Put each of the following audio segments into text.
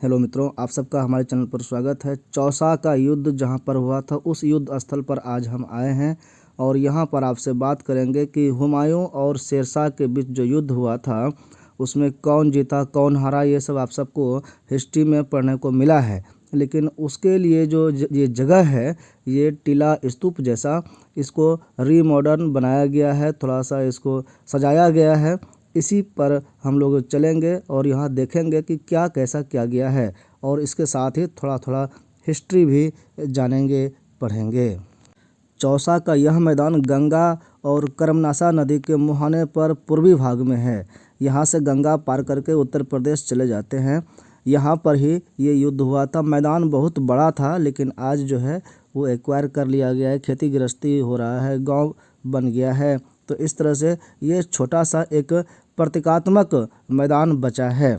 Hello मित्रों, आप सबका हमारे चैनल पर स्वागत है। चौसा का युद्ध जहां पर हुआ था उस युद्ध स्थल पर आज हम आए हैं और यहां पर आपसे बात करेंगे कि हुमायूं और शेरशाह के बीच जो युद्ध हुआ था उसमें कौन जीता कौन हारा, ये सब आप सबको हिस्ट्री में पढ़ने को मिला है। लेकिन उसके लिए जो ये जगह है, ये टीला स्तूप जैसा इसको रीमॉडर्न बनाया गया है, थोड़ा सा इसको सजाया गया है। इसी पर हम लोग चलेंगे और यहाँ देखेंगे कि क्या कैसा किया गया है और इसके साथ ही थोड़ा थोड़ा हिस्ट्री भी जानेंगे पढ़ेंगे। चौसा का यह मैदान गंगा और कर्मनासा नदी के मुहाने पर पूर्वी भाग में है। यहाँ से गंगा पार करके उत्तर प्रदेश चले जाते हैं। यहाँ पर ही ये युद्ध हुआ था। मैदान बहुत बड़ा था लेकिन आज जो है वो एक्वायर कर लिया गया है, खेती गृहस्थी हो रहा है, गांव बन गया है। तो इस तरह से ये छोटा सा एक प्रतीकात्मक मैदान बचा है।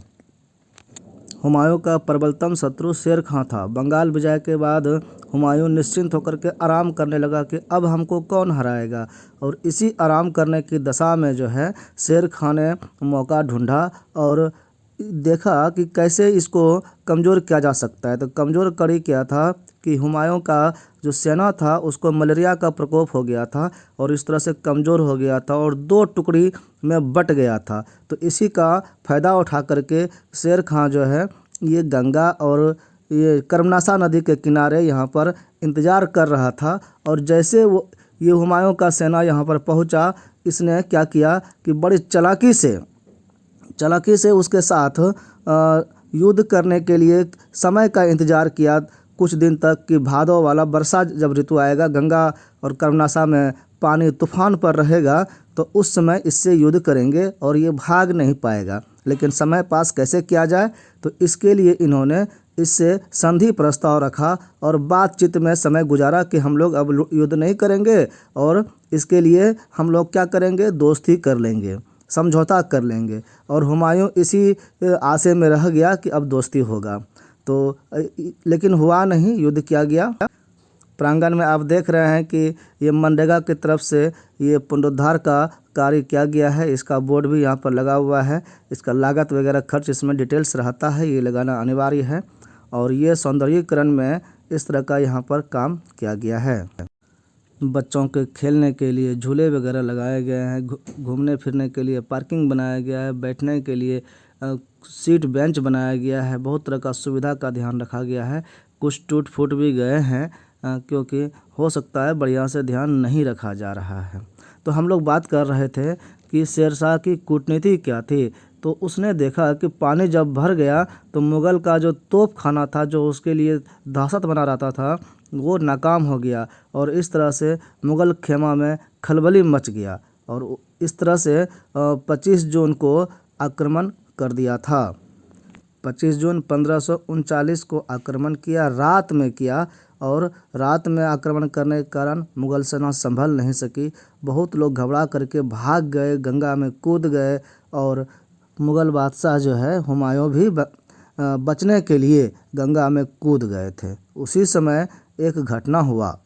हुमायूं का प्रबलतम शत्रु शेर खां था। बंगाल विजय के बाद हुमायूं निश्चिंत होकर के आराम करने लगा कि अब हमको कौन हराएगा, और इसी आराम करने की दशा में जो है शेर खां ने मौका ढूंढा और देखा कि कैसे इसको कमज़ोर किया जा सकता है। तो कमज़ोर कड़ी क्या था कि हुमायूं का जो सेना था उसको मलेरिया का प्रकोप हो गया था और इस तरह से कमज़ोर हो गया था और दो टुकड़ी में बट गया था। तो इसी का फ़ायदा उठा करके शेर खां जो है ये गंगा और ये कर्मनासा नदी के किनारे यहाँ पर इंतज़ार कर रहा था। और जैसे वो ये हुमायूं का सेना यहाँ पर पहुँचा, इसने क्या किया कि बड़ी चालाकी से उसके साथ युद्ध करने के लिए समय का इंतज़ार किया कुछ दिन तक कि भादों वाला वर्षा जब ऋतु आएगा, गंगा और कर्मनासा में पानी तूफान पर रहेगा, तो उस समय इससे युद्ध करेंगे और ये भाग नहीं पाएगा। लेकिन समय पास कैसे किया जाए, तो इसके लिए इन्होंने इससे संधि प्रस्ताव रखा और बातचीत में समय गुजारा कि हम लोग अब युद्ध नहीं करेंगे और इसके लिए हम लोग क्या करेंगे, दोस्ती कर लेंगे, समझौता कर लेंगे। और हुमायूं इसी आशे में रह गया कि अब दोस्ती होगा। तो लेकिन हुआ नहीं, युद्ध किया गया। प्रांगण में आप देख रहे हैं कि ये मनरेगा की तरफ से ये पुनरुद्धार का कार्य किया गया है। इसका बोर्ड भी यहाँ पर लगा हुआ है। इसका लागत वगैरह खर्च इसमें डिटेल्स रहता है, ये लगाना अनिवार्य है। और ये सौंदर्यीकरण में इस तरह का यहाँ पर काम किया गया है। बच्चों के खेलने के लिए झूले वगैरह लगाए गए हैं, घूमने फिरने के लिए पार्किंग बनाया गया है, बैठने के लिए सीट बेंच बनाया गया है। बहुत तरह का सुविधा का ध्यान रखा गया है। कुछ टूट फूट भी गए हैं क्योंकि हो सकता है बढ़िया से ध्यान नहीं रखा जा रहा है। तो हम लोग बात कर रहे थे कि शेरशाह की कूटनीति क्या थी। तो उसने देखा कि पानी जब भर गया तो मुग़ल का जो तोप खाना था, जो उसके लिए दहशत बना रहता था, वो नाकाम हो गया और इस तरह से मुग़ल खेमा में खलबली मच गया और इस तरह से 25 जून को आक्रमण कर दिया था। 25 जून 1539 को आक्रमण किया, रात में किया, और रात में आक्रमण करने के कारण मुग़ल सेना संभल नहीं सकी। बहुत लोग घबरा करके भाग गए, गंगा में कूद गए और मुग़ल बादशाह जो है हुमायूं भी बचने के लिए गंगा में कूद गए थे। उसी समय एक घटना हुआ।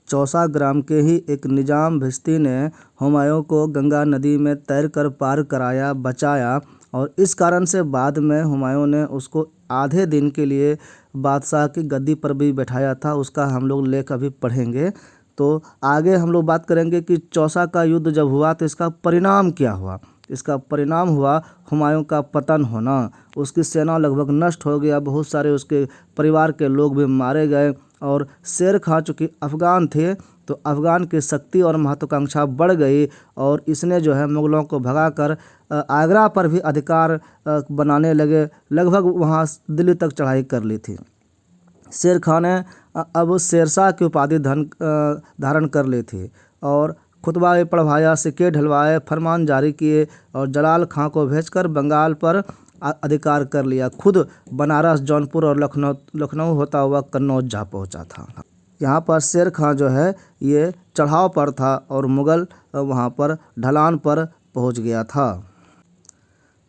चौसा ग्राम के ही एक निजाम भिश्ती ने हुमायूं को गंगा नदी में तैरकर पार कराया, बचाया, और इस कारण से बाद में हुमायूं ने उसको आधे दिन के लिए बादशाह की गद्दी पर भी बैठाया था। उसका हम लोग लेख अभी पढ़ेंगे। तो आगे हम लोग बात करेंगे कि चौसा का युद्ध जब हुआ तो इसका परिणाम क्या हुआ। इसका परिणाम हुआ हुमायूं का पतन होना। उसकी सेना लगभग नष्ट हो गया, बहुत सारे उसके परिवार के लोग भी मारे गए। और शेर खां चूँकि अफ़गान थे तो अफ़गान की शक्ति और महत्वाकांक्षा बढ़ गई और इसने जो है मुग़लों को भगाकर आगरा पर भी अधिकार बनाने लगे। लगभग वहाँ दिल्ली तक चढ़ाई कर ली थी। शेर खां ने अब शेरशाह की उपाधि धारण कर ली थी और खुतबा पढ़वाया, सिक्के ढलवाए, फरमान जारी किए और जलाल खां को भेजकर बंगाल पर अधिकार कर लिया। खुद बनारस, जौनपुर और लखनऊ होता हुआ कन्नौज जा पहुंचा था। यहाँ पर शेर खां जो है ये चढ़ाव पर था और मुग़ल वहाँ पर ढलान पर पहुँच गया था।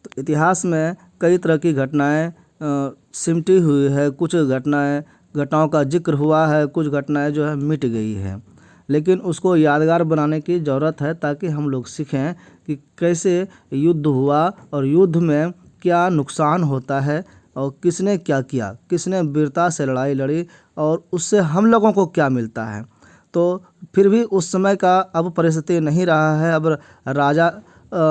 तो इतिहास में कई तरह की घटनाएं सिमटी हुई है। कुछ घटनाओं का जिक्र हुआ है, कुछ घटनाएं जो है मिट गई है, लेकिन उसको यादगार बनाने की ज़रूरत है ताकि हम लोग सीखें कि कैसे युद्ध हुआ और युद्ध में क्या नुकसान होता है और किसने क्या किया, किसने वीरता से लड़ाई लड़ी और उससे हम लोगों को क्या मिलता है। तो फिर भी उस समय का अब परिस्थिति नहीं रहा है। अब राजा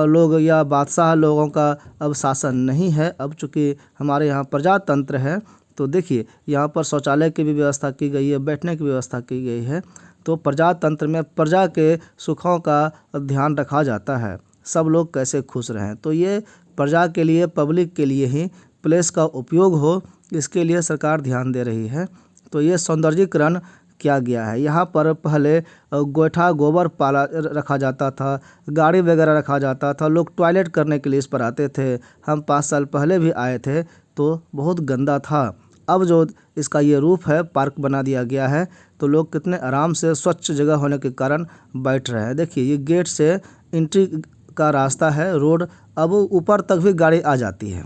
लोग या बादशाह लोगों का अब शासन नहीं है। अब चूँकि हमारे यहाँ प्रजातंत्र है, तो देखिए यहाँ पर शौचालय की भी व्यवस्था की गई है, बैठने की व्यवस्था की गई है। तो प्रजातंत्र में प्रजा के सुखों का ध्यान रखा जाता है, सब लोग कैसे खुश रहें। तो ये प्रजा के लिए, पब्लिक के लिए ही प्लेस का उपयोग हो, इसके लिए सरकार ध्यान दे रही है। तो ये सौंदर्यीकरण किया गया है। यहाँ पर पहले गोइठा गोबर पाला रखा जाता था, गाड़ी वगैरह रखा जाता था, लोग टॉयलेट करने के लिए इस पर आते थे। हम 5 साल पहले भी आए थे तो बहुत गंदा था। अब जो इसका ये रूप है, पार्क बना दिया गया है, तो लोग कितने आराम से स्वच्छ जगह होने के कारण बैठ रहे हैं। देखिए ये गेट से एंट्री का रास्ता है, रोड, अब ऊपर तक भी गाड़ी आ जाती है।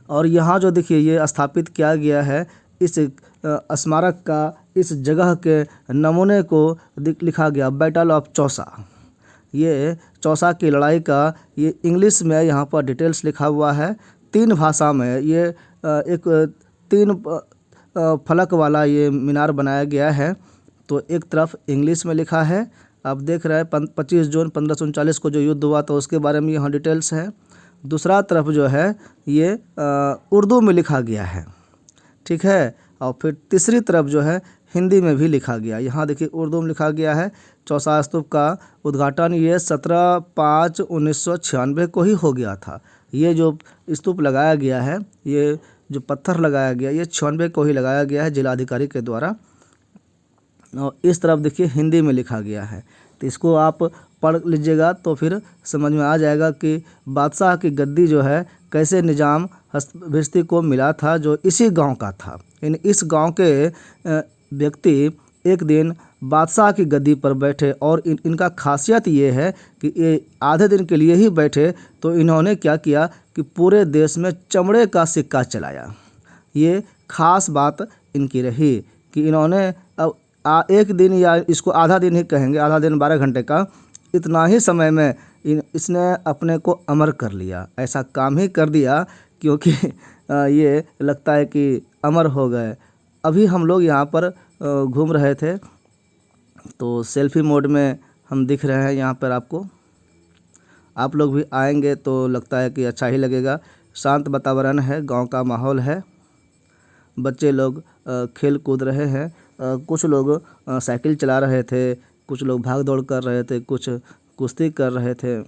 और यहाँ जो देखिए ये स्थापित किया गया है, इस स्मारक का, इस जगह के नमूने को लिखा गया बैटल ऑफ चौसा। ये चौसा की लड़ाई का ये इंग्लिश में यहाँ पर डिटेल्स लिखा हुआ है, 3 भाषा में। ये एक 3 फलक वाला ये मीनार बनाया गया है। तो एक तरफ इंग्लिश में लिखा है, आप देख रहे हैं 25 जून 1539 को जो युद्ध हुआ तो उसके बारे में यहाँ डिटेल्स है। दूसरा तरफ जो है ये उर्दू में लिखा गया है, ठीक है। और फिर तीसरी तरफ जो है हिंदी में भी लिखा गया। यहाँ देखिए उर्दू में लिखा गया है, चौसा स्तूप का उद्घाटन ये 17/5/1996 को ही हो गया था। ये जो स्तूप लगाया गया है, ये जो पत्थर लगाया गया, ये 96 को ही लगाया गया है जिलाधिकारी के द्वारा। और इस तरफ देखिए हिंदी में लिखा गया है, तो इसको आप पढ़ लीजिएगा तो फिर समझ में आ जाएगा कि बादशाह की गद्दी जो है कैसे निजाम भिश्ती को मिला था, जो इसी गांव का था। इस गांव के व्यक्ति एक दिन बादशाह की गद्दी पर बैठे और इनका खासियत ये है कि ये आधे दिन के लिए ही बैठे, तो इन्होंने क्या किया कि पूरे देश में चमड़े का सिक्का चलाया। ये खास बात इनकी रही कि इन्होंने अब एक दिन, या इसको आधा दिन ही कहेंगे, आधा दिन 12 घंटे का, इतना ही समय में इसने अपने को अमर कर लिया। ऐसा काम ही कर दिया क्योंकि ये लगता है कि अमर हो गए। अभी हम लोग यहाँ पर घूम रहे थे तो सेल्फी मोड में हम दिख रहे हैं यहाँ पर आपको। आप लोग भी आएंगे तो लगता है कि अच्छा ही लगेगा। शांत वातावरण है, गांव का माहौल है, बच्चे लोग खेल कूद रहे हैं, कुछ लोग साइकिल चला रहे थे, कुछ लोग भाग दौड़ कर रहे थे, कुछ कुश्ती कर रहे थे।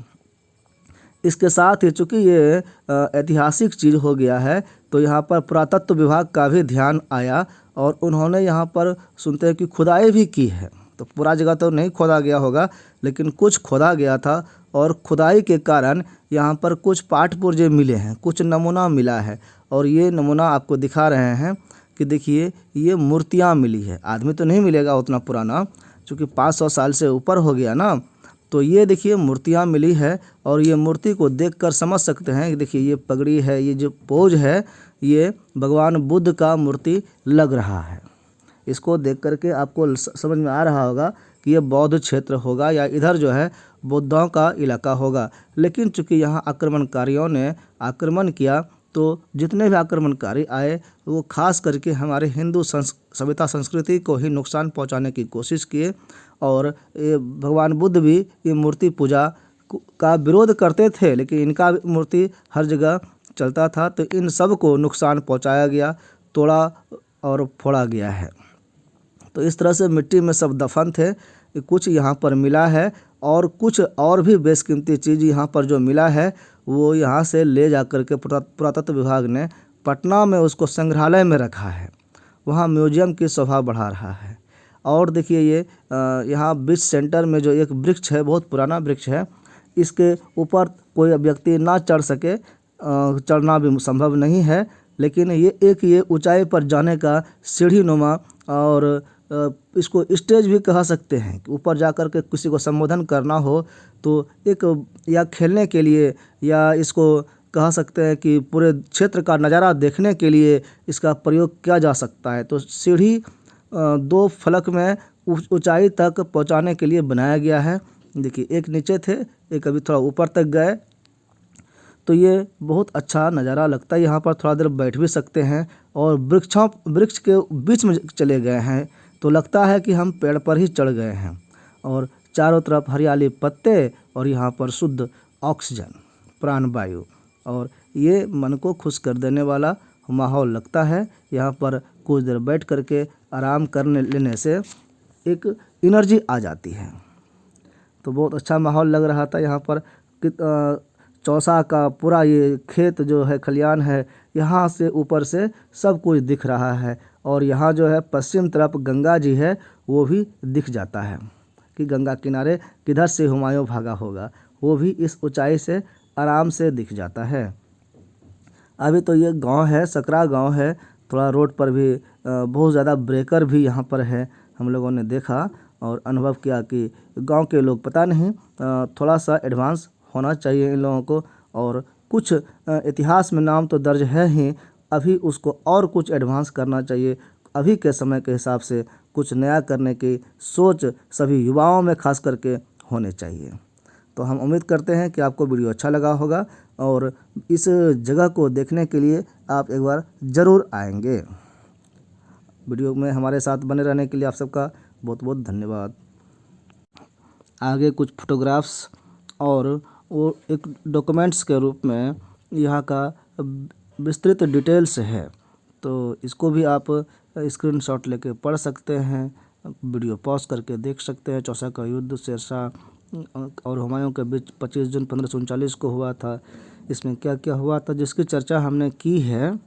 इसके साथ ही चूँकि ये ऐतिहासिक चीज़ हो गया है तो यहाँ पर पुरातत्व विभाग का भी ध्यान आया और उन्होंने यहाँ पर सुनते हैं कि खुदाई भी की है। तो पूरा जगह तो नहीं खोदा गया होगा, लेकिन कुछ खोदा गया था और खुदाई के कारण यहाँ पर कुछ पाट पुर्जे मिले हैं, कुछ नमूना मिला है। और ये नमूना आपको दिखा रहे हैं कि देखिए ये मूर्तियाँ मिली है। आदमी तो नहीं मिलेगा उतना पुराना, चूँकि 500 साल से ऊपर हो गया ना। तो ये देखिए मूर्तियाँ मिली है और ये मूर्ति को देखकर समझ सकते हैं कि देखिए ये पगड़ी है, ये जो पोज है, ये भगवान बुद्ध का मूर्ति लग रहा है। इसको देख करके आपको समझ में आ रहा होगा कि ये बौद्ध क्षेत्र होगा या इधर जो है बौद्धों का इलाका होगा। लेकिन चूँकि यहाँ आक्रमणकारियों ने आक्रमण किया तो जितने भी आक्रमणकारी आए वो खास करके हमारे हिंदू सभ्यता संस्कृति को ही नुकसान पहुंचाने की कोशिश किए। और ये भगवान बुद्ध भी ये मूर्ति पूजा का विरोध करते थे, लेकिन इनका मूर्ति हर जगह चलता था, तो इन सब को नुकसान पहुंचाया गया, तोड़ा और फोड़ा गया है। तो इस तरह से मिट्टी में सब दफन थे। कुछ यहाँ पर मिला है और कुछ और भी बेशकीमती चीज़ यहाँ पर जो मिला है वो यहाँ से ले जा कर के पुरातत्व विभाग ने पटना में उसको संग्रहालय में रखा है, वहाँ म्यूजियम की शोभा बढ़ा रहा है। और देखिए ये यहाँ बीच सेंटर में जो एक वृक्ष है, बहुत पुराना वृक्ष है, इसके ऊपर कोई व्यक्ति ना चढ़ सके, चढ़ना भी संभव नहीं है, लेकिन ये ऊंचाई पर जाने का सीढ़ी नुमा और इसको स्टेज भी कह सकते हैं। ऊपर जाकर के किसी को संबोधन करना हो तो एक, या खेलने के लिए, या इसको कह सकते हैं कि पूरे क्षेत्र का नज़ारा देखने के लिए इसका प्रयोग किया जा सकता है। तो सीढ़ी 2 फलक में ऊंचाई तक पहुंचाने के लिए बनाया गया है। देखिए एक नीचे थे, एक अभी थोड़ा ऊपर तक गए। तो ये बहुत अच्छा नज़ारा लगता है। यहाँ पर थोड़ा देर बैठ भी सकते हैं और वृक्ष के बीच में चले गए हैं तो लगता है कि हम पेड़ पर ही चढ़ गए हैं। और चारों तरफ हरियाली पत्ते और यहाँ पर शुद्ध ऑक्सीजन, प्राणवायु, और ये मन को खुश कर देने वाला माहौल लगता है। यहाँ पर कुछ देर बैठ करके आराम करने लेने से एक एनर्जी आ जाती है। तो बहुत अच्छा माहौल लग रहा था। यहाँ पर चौसा का पूरा ये खेत जो है, खलियान है, यहाँ से ऊपर से सब कुछ दिख रहा है। और यहाँ जो है पश्चिम तरफ गंगा जी है, वो भी दिख जाता है कि गंगा किनारे किधर से हुमायूं भागा होगा, वो भी इस ऊंचाई से आराम से दिख जाता है। अभी तो ये गांव है, सकरा गांव है। थोड़ा रोड पर भी बहुत ज़्यादा ब्रेकर भी यहाँ पर है। हम लोगों ने देखा और अनुभव किया कि गांव के लोग पता नहीं थोड़ा सा एडवांस होना चाहिए इन लोगों को। और कुछ इतिहास में नाम तो दर्ज है ही, अभी उसको और कुछ एडवांस करना चाहिए। अभी के समय के हिसाब से कुछ नया करने की सोच सभी युवाओं में खास करके होने चाहिए। तो हम उम्मीद करते हैं कि आपको वीडियो अच्छा लगा होगा और इस जगह को देखने के लिए आप एक बार ज़रूर आएंगे। वीडियो में हमारे साथ बने रहने के लिए आप सबका बहुत बहुत धन्यवाद। आगे कुछ फोटोग्राफ्स और वो एक डॉक्यूमेंट्स के रूप में यहाँ का विस्तृत डिटेल्स है, तो इसको भी आप स्क्रीनशॉट लेके पढ़ सकते हैं, वीडियो पॉज करके देख सकते हैं। चौसा का युद्ध शेरशाह और हुमायूं के बीच 25 जून 1539 को हुआ था। इसमें क्या क्या हुआ था जिसकी चर्चा हमने की है,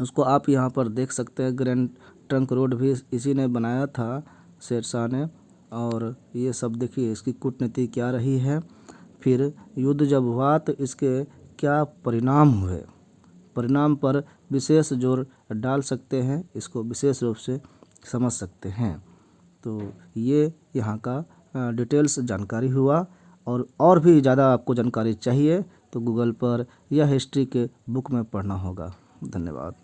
उसको आप यहाँ पर देख सकते हैं। ग्रैंड ट्रंक रोड भी इसी ने बनाया था, शेरशाह ने। और ये सब देखिए इसकी कूटनीति क्या रही है, फिर युद्ध जब हुआ तो इसके क्या परिणाम हुए, परिणाम पर विशेष जोर डाल सकते हैं, इसको विशेष रूप से समझ सकते हैं। तो ये यहाँ का डिटेल्स जानकारी हुआ। और भी ज़्यादा आपको जानकारी चाहिए तो गूगल पर या हिस्ट्री के बुक में पढ़ना होगा। धन्यवाद।